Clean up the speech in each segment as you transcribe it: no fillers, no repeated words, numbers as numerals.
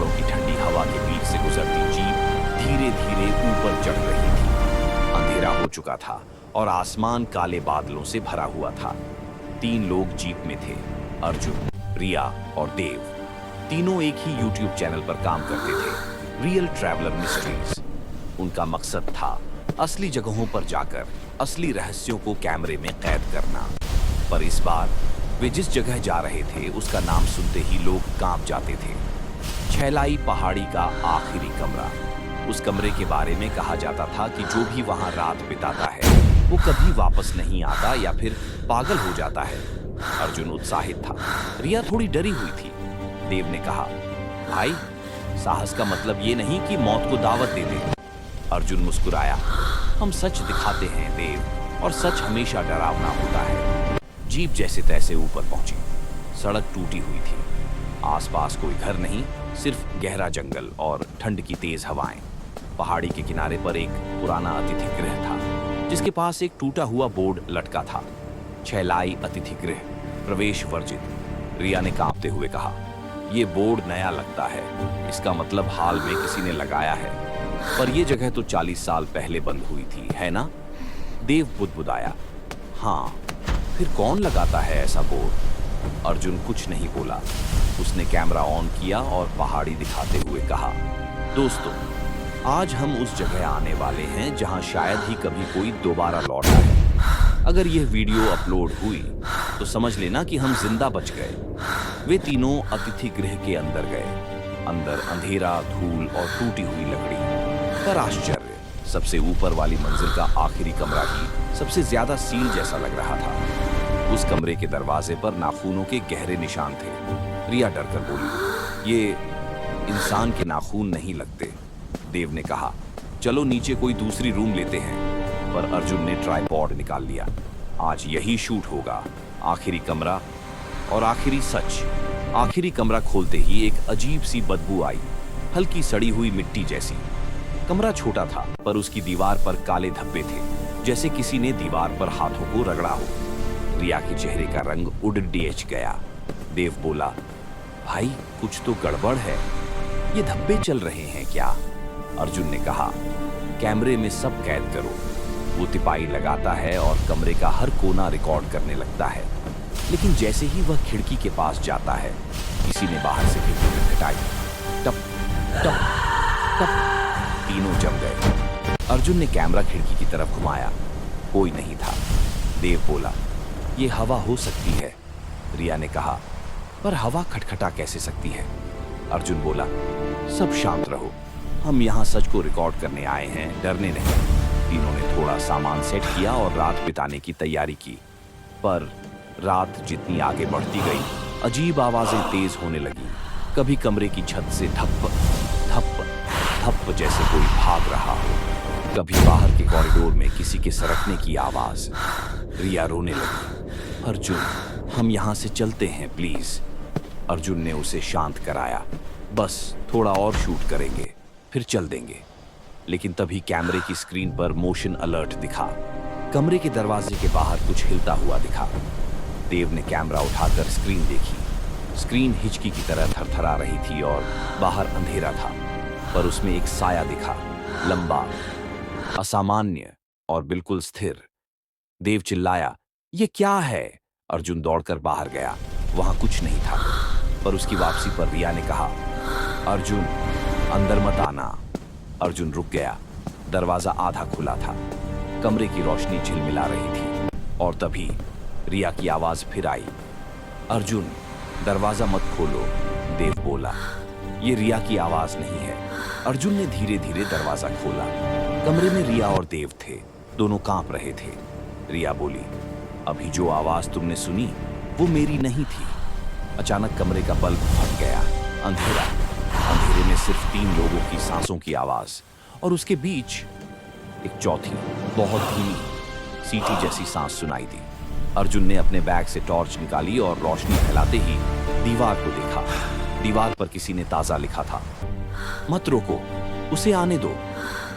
पहाड़ों की ठंडी हवा के बीच से गुजरती जीप धीरे धीरे ऊपर चढ़ रही थी। अंधेरा हो चुका था और आसमान काले बादलों से भरा हुआ था। 3 लोग जीप में थे, अर्जुन, रिया और देव। तीनों एक ही यूट्यूब चैनल पर काम करते थे, रियल ट्रैवलर मिस्ट्रीज। उनका मकसद था असली जगहों पर जाकर असली रहस्यों को कैमरे में कैद करना। पर इस बार वे जिस जगह जा रहे थे उसका नाम सुनते ही लोग कांप जाते थे। छैलाई पहाड़ी का आखिरी कमरा। उस कमरे के बारे में कहा जाता था कि जो भी वहां रात बिताता है वो कभी वापस नहीं आता या फिर पागल हो जाता है। अर्जुन उत्साहित था, रिया थोड़ी डरी हुई थी। देव ने कहा, भाई, साहस का मतलब ये नहीं कि मौत को दावत दे दे। अर्जुन मुस्कुराया, हम सच दिखाते हैं देव, और सच हमेशा डरावना होता है। जीप जैसे तैसे ऊपर पहुंची। सड़क टूटी हुई थी। आसपास कोई घर नहीं, सिर्फ गहरा जंगल और ठंड की तेज हवाएं। पहाड़ी के किनारे पर एक पुराना अतिथि गृह था, जिसके पास एक टूटा हुआ बोर्ड लटका था, छैलाई अतिथि गृह, प्रवेश वर्जित। रिया ने कांपते हुए कहा, यह बोर्ड नया लगता है, इसका मतलब हाल में किसी ने लगाया है। पर यह जगह तो 40 साल पहले बंद हुई थी, है ना? देव बुदबुदाया, हाँ, फिर कौन लगाता है ऐसा बोर्ड? अर्जुन कुछ नहीं बोला। उसने कैमरा ऑन किया और पहाड़ी दिखाते हुए कहा, दोस्तों, आज हम उस जगह आने वाले हैं जहां शायद ही कभी कोई दोबारा लौटा है। अगर यह वीडियो अपलोड हुई तो समझ लेना कि हम जिंदा बच गए। वे तीनों अतिथि गृह के अंदर गए। अंदर अंधेरा, धूल और टूटी हुई लकड़ी। पर आश्चर्य, सबसे ऊपर वाली मंजिल का आखिरी कमरा ही सबसे ज्यादा सील जैसा लग रहा था। उस कमरे के दरवाजे पर नाखूनों के गहरे निशान थे। रिया डरकर बोली, ये इंसान के नाखून नहीं लगते। देव ने कहा, चलो नीचे कोई दूसरी रूम लेते हैं। पर अर्जुन ने ट्राइपॉड निकाल लिया। आज यही शूट होगा। आखिरी कमरा और आखिरी सच। आखिरी कमरा खोलते ही एक अजीब सी बदबू आई, हल्की सड़ी हुई मिट्टी जैसी। कमरा छोटा था, पर उसकी दीवार पर काले धब्बे थे, जैसे किसी ने दीवार पर हाथों को रगड़ा हो। रिया के चेहरे का रंग उड़ गया। देव बोला, भाई, कुछ तो गड़बड़ है। ये धब्बे चल रहे हैं क्या? अर्जुन ने कहा, कैमरे में सब कैद करो। वो तिपाई लगाता है और कमरे का हर कोना रिकॉर्ड करने लगता है। लेकिन जैसे ही वह खिड़की के पास जाता है, किसी ने बाहर से खिड़की खटखटाई। टप टप टप, तीनों जम गए। अर्जुन ने कैमरा खिड़की की तरफ घुमाया। कोई नहीं था। देव बोला, ये हवा हो सकती है। रिया ने कहा, पर हवा खटखटा कैसे सकती है? अर्जुन बोला, सब शांत रहो, हम यहाँ सच को रिकॉर्ड करने आए हैं, डरने नहीं। तीनों ने थोड़ा सामान सेट किया और रात बिताने की तैयारी की। पर रात जितनी आगे बढ़ती गई, अजीब आवाजें तेज होने लगी। कभी कमरे की छत से धप धप धप जैसे कोई भाग रहा हो, कभी बाहर के कॉरिडोर में किसी के सरकने की आवाज। रिया रोने लगी। अर्जुन, हम यहाँ से चलते हैं प्लीज। अर्जुन ने उसे शांत कराया। बस थोड़ा और शूट करेंगे, फिर चल देंगे। लेकिन तभी कैमरे की स्क्रीन पर मोशन अलर्ट दिखा। कमरे के दरवाजे के बाहर कुछ हिलता हुआ दिखा। देव ने कैमरा उठाकर स्क्रीन देखी। स्क्रीन हिचकी की तरह थरथरा रही थी और बाहर अंधेरा था, पर उसमें एक साया दिखा, लंबा, असामान्य और बिल्कुल स्थिर। देव चिल्लाया, ये क्या है? अर्जुन दौड़कर बाहर गया। वहां कुछ नहीं था। पर उसकी वापसी पर रिया ने कहा, अर्जुन, अंदर मत आना। अर्जुन रुक गया। दरवाजा आधा खुला था। कमरे की रोशनी झिलमिला रही थी। और तभी रिया की आवाज फिर आई, अर्जुन, दरवाजा मत खोलो। देव बोला, ये रिया की आवाज नहीं है। अर्जुन ने धीरे धीरे दरवाजा खोला। कमरे में रिया और देव थे। दोनों कांप रहे थे। रिया बोली, अभी जो आवाज तुमने सुनी वो मेरी नहीं थी। अचानक कमरे का बल्ब फट गया। अंधेरा। अंधेरे में सिर्फ 3 लोगों की सांसों की आवाज, और उसके बीच एक चौथी, बहुत धीमी, सीटी जैसी सांस सुनाई दी। अर्जुन ने अपने बैग से टॉर्च निकाली और रोशनी फैलाते ही दीवार को देखा। दीवार पर किसी ने ताजा लिखा था, मत रोको, उसे आने दो।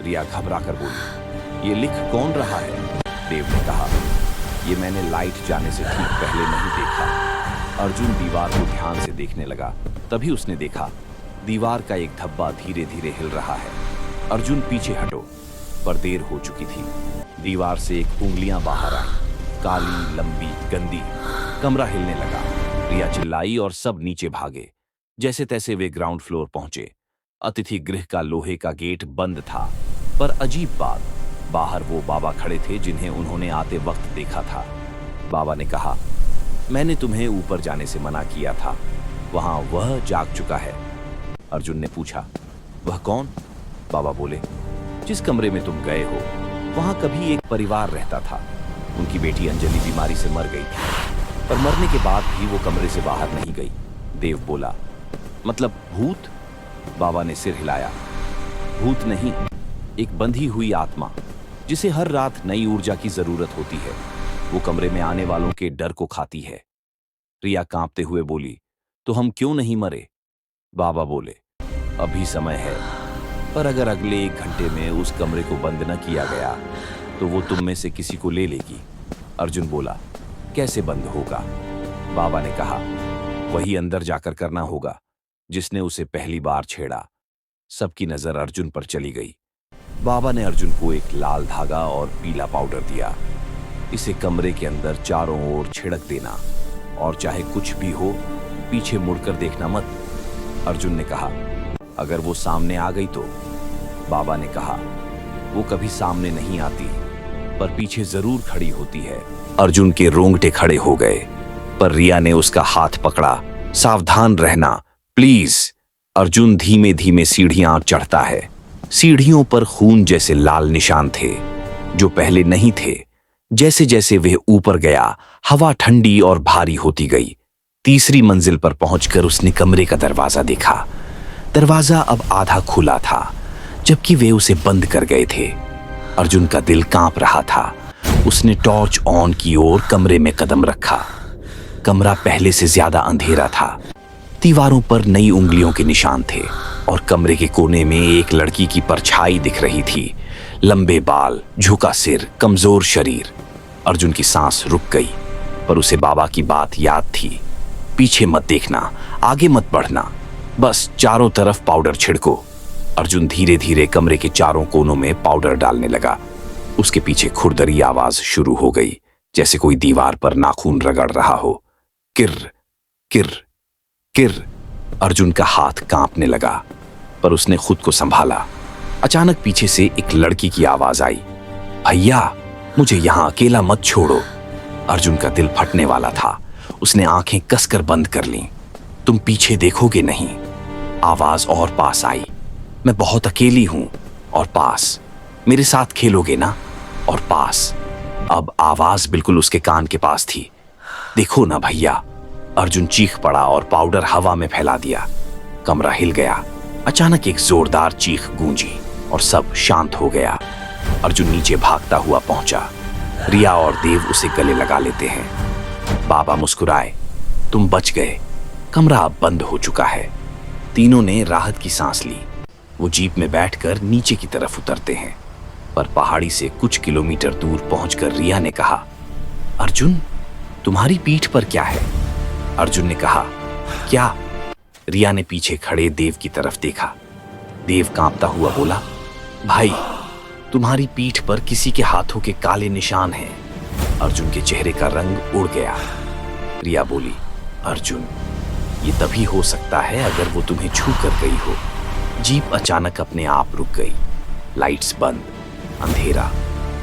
रिया घबरा कर बोली, ये लिख कौन रहा है? देव ने कहा, ये मैंने लाइट जाने से ठीक पहले नहीं देखा। अर्जुन दीवार को ध्यान से देखने लगा। तभी उसने देखा दीवार का एक धब्बा धीरे धीरे हिल रहा है। अर्जुन पीछे हटो, पर देर हो चुकी थी। दीवार से एक उंगलियां बाहर आई, काली, लंबी, गंदी। कमरा हिलने लगा। रिया चिल्लाई और सब नीचे भागे। जैसे तैसे वे ग्राउंड फ्लोर पहुंचे। अतिथि गृह का लोहे का गेट बंद था, पर अजीब बात, बाहर वो बाबा खड़े थे जिन्हें उन्होंने आते वक्त देखा था। बाबा ने कहा, मैंने तुम्हें ऊपर जाने से मना किया था, वहां वह जाग चुका है। अर्जुन ने पूछा, वह कौन? बाबा बोले, जिस कमरे में तुम गए हो वहां कभी एक परिवार रहता था। उनकी बेटी अंजलि बीमारी से मर गई थी, पर मरने के बाद भी वो कमरे से बाहर नहीं गई। देव बोला, मतलब भूत? बाबा ने सिर हिलाया। भूत नहीं, एक बंधी हुई आत्मा, जिसे हर रात नई ऊर्जा की जरूरत होती है। वो कमरे में आने वालों के डर को खाती है। रिया कांपते हुए बोली, तो हम क्यों नहीं मरे? बाबा बोले, अभी समय है, पर अगर अगले 1 घंटे में उस कमरे को बंद न किया गया तो वो तुम में से किसी को ले लेगी। अर्जुन बोला, कैसे बंद होगा? बाबा ने कहा, वही अंदर जाकर करना होगा जिसने उसे पहली बार छेड़ा। सबकी नजर अर्जुन पर चली गई। बाबा ने अर्जुन को एक लाल धागा और पीला पाउडर दिया। इसे कमरे के अंदर चारों ओर छिड़क देना, और चाहे कुछ भी हो पीछे मुड़कर देखना मत। अर्जुन ने कहा, अगर वो सामने आ गई तो? बाबा ने कहा, वो कभी सामने नहीं आती, पर पीछे जरूर खड़ी होती है। अर्जुन के रोंगटे खड़े हो गए, पर रिया ने उसका हाथ पकड़ा। सावधान रहना प्लीज। अर्जुन धीमे धीमे सीढ़ियां चढ़ता है। सीढ़ियों पर खून जैसे लाल निशान थे, जो पहले नहीं थे। जैसे जैसे वह ऊपर गया, हवा ठंडी और भारी होती गई। तीसरी मंजिल पर पहुंचकर उसने कमरे का दरवाजा देखा। दरवाजा अब आधा खुला था, जबकि वे उसे बंद कर गए थे। अर्जुन का दिल कांप रहा था। उसने टॉर्च ऑन की और कमरे में कदम रखा। कमरा पहले से ज्यादा अंधेरा था। दीवारों पर नई उंगलियों के निशान थे, और कमरे के कोने में एक लड़की की परछाई दिख रही थी। लंबे बाल, झुका सिर, कमजोर शरीर। अर्जुन की सांस रुक गई, पर उसे बाबा की बात याद थी। पीछे मत देखना, आगे मत बढ़ना, बस चारों तरफ पाउडर छिड़को। अर्जुन धीरे धीरे कमरे के चारों कोनों में पाउडर डालने लगा। उसके पीछे खुरदरी आवाज शुरू हो गई, जैसे कोई दीवार पर नाखून रगड़ रहा हो। किर किर किर। अर्जुन का हाथ कांपने लगा, पर उसने खुद को संभाला। अचानक पीछे से एक लड़की की आवाज आई, भैया मुझे यहां अकेला मत छोड़ो। अर्जुन का दिल फटने वाला था। उसने आंखें कसकर बंद कर लीं। तुम पीछे देखोगे नहीं। आवाज और पास आई, मैं बहुत अकेली हूं। और पास, मेरे साथ खेलोगे ना? और पास। अब आवाज बिल्कुल उसके कान के पास थी। देखो ना भैया। अर्जुन चीख पड़ा और पाउडर हवा में फैला दिया। कमरा हिल गया। अचानक एक जोरदार चीख गूंजी और सब शांत हो गया। अर्जुन नीचे भागता हुआ पहुंचा। रिया और देव उसे गले लगा लेते हैं। बाबा मुस्कुराए, तुम बच गए। कमरा अब बंद हो चुका है। तीनों ने राहत की सांस ली। वो जीप में बैठकर नीचे की तरफ उतरते हैं, पर पहाड़ी से कुछ किलोमीटर दूर पहुंचकर रिया ने कहा, अर्जुन तुम्हारी पीठ पर क्या है? अर्जुन ने कहा, क्या? रिया ने पीछे खड़े देव की तरफ देखा। देव कांपता हुआ बोला, भाई तुम्हारी पीठ पर किसी के हाथों के काले निशान हैं। अर्जुन के चेहरे का रंग उड़ गया। रिया बोली, अर्जुन ये तभी हो सकता है अगर वो तुम्हें छू कर गई हो। जीप अचानक अपने आप रुक गई। लाइट्स बंद, अंधेरा।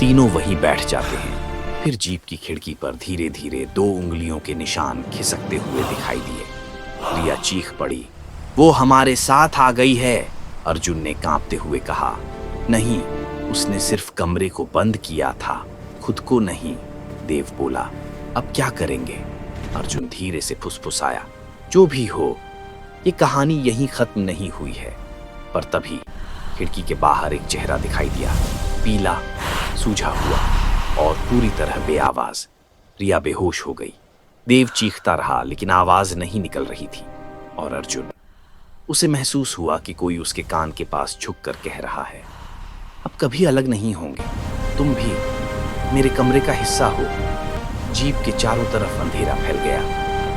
तीनों वहीं बैठ जाते हैं। फिर जीप की खिड़की पर धीरे धीरे 2 उंगलियों के निशान खिसकते हुए दिखाई दिए। रिया चीख पड़ी, वो हमारे साथ आ गई है। अर्जुन ने कांपते हुए कहा, नहीं, उसने सिर्फ कमरे को बंद किया था, खुद को नहीं। देव बोला, अब क्या करेंगे? अर्जुन धीरे से फुसफुसाया, जो भी हो, ये कहानी यहीं खत्म नहीं हुई है। पर तभी खिड़की के बाहर एक चेहरा दिखाई दिया, पीला, सूझा हुआ और पूरी तरह बेआवाज। रिया बेहोश हो गई। देव चीखता रहा, लेकिन आवाज नहीं निकल रही थी। और अर्जुन, उसे महसूस हुआ कि कोई उसके कान के पास झुककर कह रहा है, अब कभी अलग नहीं होंगे, तुम भी मेरे कमरे का हिस्सा हो। जीप के चारों तरफ अंधेरा फैल गया।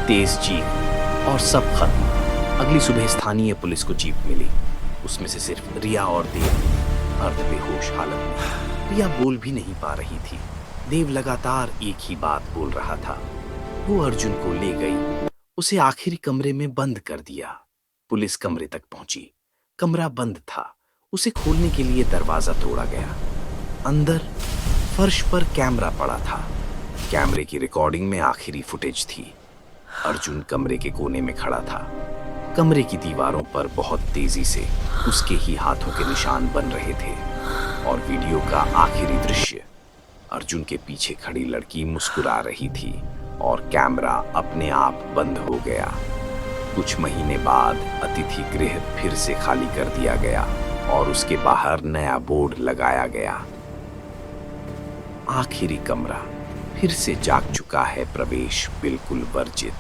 तेज चीख और सब खत्म। अगली सुबह स्थानीय पुलिस को जीप मिली। उसमें से सिर्फ रिया और देव अर्ध बेहोश हालत में। रिया बोल भी नहीं पा रही थी। देव लगातार एक ही बात बोल रहा था। वो अर्जुन को ले गई, उसे आखिरी कमरे में बंद कर दिया। पुलिस कमरे तक पहुंची। कमरा बंद था। उसे खोलने के लिए दरवाजा तोड़ा गया। अंदर फर्श पर कैमरा पड़ा था। कैमरे की रिकॉर्डिंग में आखिरी फुटेज थी। अर्जुन कमरे के कोने में खड़ा था। कमरे की दीवारों पर बहुत तेजी से उसके ही हाथों के निशान बन रहे थे। और वीडियो का आखिरी दृश्य, अर्जुन के पीछे खड़ी लड़की मुस्कुरा रही थी और कैमरा अपने आप बंद हो गया। कुछ महीने बाद अतिथि गृह फिर से खाली कर दिया गया और उसके बाहर नया बोर्ड लगाया गया। आखिरी कमरा फिर से जाग चुका है, प्रवेश बिल्कुल वर्जित।